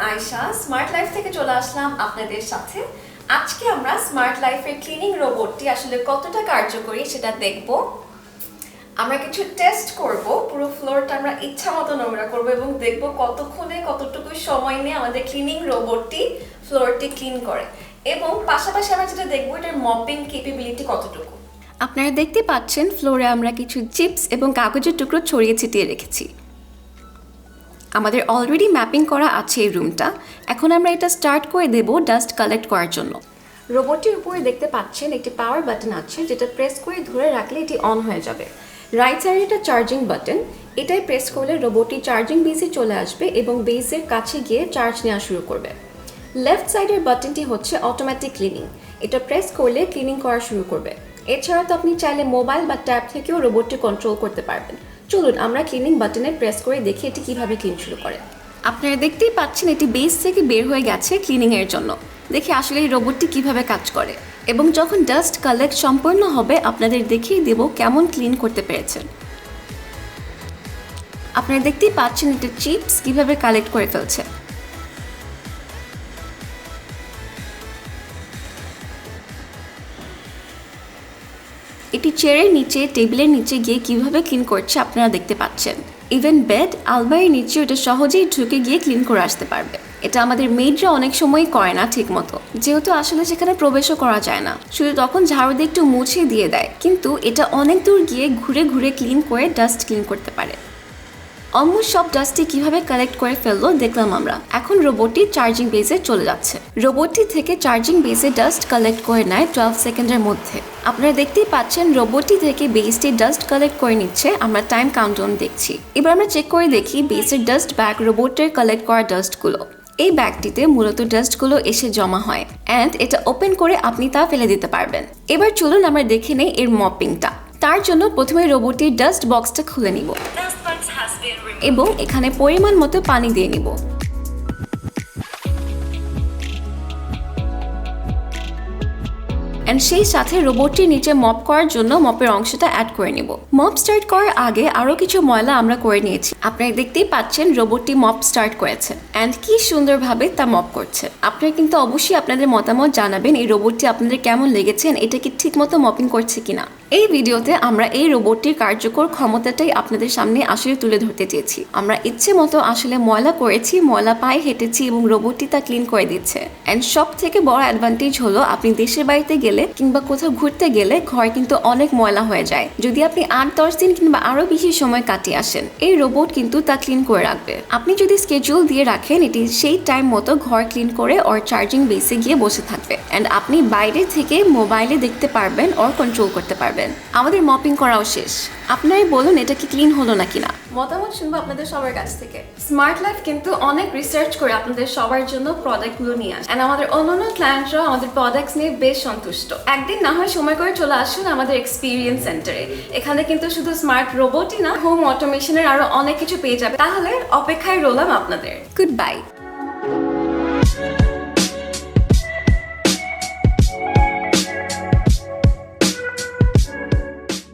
Ayesha smart life থেকে চলে আসলাম আপনাদের সাথে। আজকে আমরা স্মার্ট লাইফের ক্লিনিং রোবটটি আসলে কতটা কার্যকরী সেটা দেখব। আমরা কিছু টেস্ট করব, পুরো ফ্লোরটা আমরা ইচ্ছা মতো নোংরা করব এবং দেখব কতক্ষণে কতটুকু সময় নিয়ে আমাদের ক্লিনিং রোবটটি ফ্লোরটি ক্লিন করে, এবং পাশাপাশি আমরা যেটা দেখব এটার মপিং ক্যাপাবিলিটি কতটুকু। আপনারা দেখতে পাচ্ছেন ফ্লোরে আমরা কিছু চিপস এবং কাগজের টুকরো ছড়িয়ে ছিটিয়ে রেখেছি। আমাদের অলরেডি ম্যাপিং করা আছে এই রুমটা। এখন আমরা এটা স্টার্ট করে দেব ডাস্ট কালেক্ট করার জন্য। রোবটটির উপরে দেখতে পাচ্ছেন একটি পাওয়ার বাটন আছে, যেটা প্রেস করে ধরে রাখলে এটি অন হয়ে যাবে। রাইট সাইডে এটা চার্জিং বাটন, এটাই প্রেস করলে রোবটটি চার্জিং বেসে চলে আসবে এবং বেসের কাছে গিয়ে চার্জ নেওয়া শুরু করবে। লেফট সাইডের বাটনটি হচ্ছে অটোমেটিক ক্লিনিং, এটা প্রেস করলে ক্লিনিং করা শুরু করবে। এছাড়া তো আপনি চাইলে মোবাইল বা ট্যাব থেকেও রোবটটি কন্ট্রোল করতে পারবেন। চলুন আমরা ক্লিনিং বাটনে প্রেস করে দেখি এটি কিভাবে ক্লিন শুরু করে। আপনারা দেখতেই পাচ্ছেন এটি বেস থেকে বের হয়ে গেছে ক্লিনিংয়ের জন্য। দেখি আসলে এই রোবটটি কিভাবে কাজ করে, এবং যখন ডাস্ট কালেক্ট সম্পূর্ণ হবে আপনাদের দেখিয়ে দেব কেমন ক্লিন করতে পেরেছেন। আপনারা দেখতেই পাচ্ছেন এটা চিপস কিভাবে কালেক্ট করে ফেলছে। এটি চেয়ারের নিচে, টেবিলের নিচে গিয়ে কিভাবে ক্লিন করছে আপনারা দেখতে পাচ্ছেন। ইভেন বেড, আলমারির নিচে এটা সহজেই ঢুকে গিয়ে ক্লিন করে আসতে পারবে। এটা আমাদের মেডরা অনেক সময় করে না ঠিক মতো, যেহেতু আসলে সেখানে প্রবেশও করা যায় না, শুধু তখন ঝাড়ু দিয়ে একটু মুছে দিয়ে দেয়। কিন্তু এটা অনেক দূর গিয়ে ঘুরে ঘুরে ক্লিন করে ডাস্ট ক্লিন করতে পারে। অলমোস্ট সব ডাস্টটি কিভাবে কালেক্ট করে ফেললো দেখলাম আমরা। এখন রোবটটি চার্জিং বেসে চলে যাচ্ছে। রোবটটি থেকে চার্জিং বেসে ডাস্ট কালেক্ট করে নেয় 12 সেকেন্ডের মধ্যে। আপনারা দেখতেই পাচ্ছেন রোবটটি থেকে বেসটি ডাস্ট কালেক্ট করে নিচ্ছে। আমরা টাইম কাউন্টডাউন দেখছি। এবার আমরা চেক করে দেখি বেসের ডাস্ট ব্যাগ রোবটের কালেক্ট করা ডাস্টগুলো। এই ব্যাগটিতে মূলত ডাস্টগুলো এসে জমা হয়, অ্যান্ড এটা ওপেন করে আপনি তা ফেলে দিতে পারবেন। এবার চলুন আমরা দেখে নেই এর মপিংটা। তার জন্য প্রথমে রোবটটির ডাস্ট বক্সটা খুলে নিব এবং এখানে পরিমাণ মতো পানি দিয়ে নিব। এন্ড সেই সাথে রোবটটির নিচে মপ করার জন্য মপের অংশটা অ্যাড করে নিব। মপ স্টার্ট করার আগে আরো কিছু ময়লা আমরা করে নিয়েছি। আপনারা দেখতেই পাচ্ছেন রোবটটি মপ স্টার্ট করেছে, এন্ড কি সুন্দরভাবে তা মপ করছে। আপনারা কিন্তু অবশ্যই আপনাদের মতামত জানাবেন এই রোবটটি আপনাদের কেমন লেগেছে, এটা কি ঠিক মতো মপিং করছে কিনা। এই ভিডিওতে আমরা এই রোবটটির কার্যকর ক্ষমতাটাই আপনাদের সামনে আসলে তুলে ধরতে চেয়েছি। আমরা ইচ্ছে মতো আসলে ময়লা করেছি, ময়লা পায়ে হেঁটেছি এবং রোবটটি তা ক্লিন করে দিচ্ছে। এন্ড সব থেকে বড় অ্যাডভান্টেজ হলো আপনি দেশের বাড়িতে গেলে কিংবা কোথাও ঘুরতে গেলে ঘর কিন্তু অনেক ময়লা হয়ে যায়। যদি আপনি 8-10 দিন কিংবা আরো বেশি সময় কাটিয়ে আসেন, এই রোবট কিন্তু তা ক্লিন করে রাখবে। আপনি যদি স্কেডিউল দিয়ে রাখেন, এটি সেই টাইম মতো ঘর ক্লিন করে ওর চার্জিং বেসে গিয়ে বসে থাকবে, এন্ড আপনি বাইরে থেকে মোবাইলে দেখতে পারবেন ওর কন্ট্রোল করতে পারবেন। আমাদের মপিং করাও শেষ। আপনারাই বলুন এটা কি ক্লিন হলো নাকি না। মতামত শুনবো আপনাদের সবার কাছ থেকে। স্মার্ট লাইফ কিন্তু অনেক রিসার্চ করে আপনাদের সবার জন্য প্রোডাক্টগুলো নিয়ে আসে, এন্ড আমাদের অন্যান্য ক্লায়েন্টরাও আমাদের প্রোডাক্টস নিয়ে বেশ সন্তুষ্ট। একদিন না হয় সময় করে চলে আসুন আমাদের এক্সপিরিয়েন্স সেন্টারে। এখানে কিন্তু শুধু স্মার্ট রোবটই না, হোম অটোমেশনের আরো অনেক কিছু পেয়ে যাবে। তাহলে অপেক্ষায় রইলাম আপনাদের। Good bye.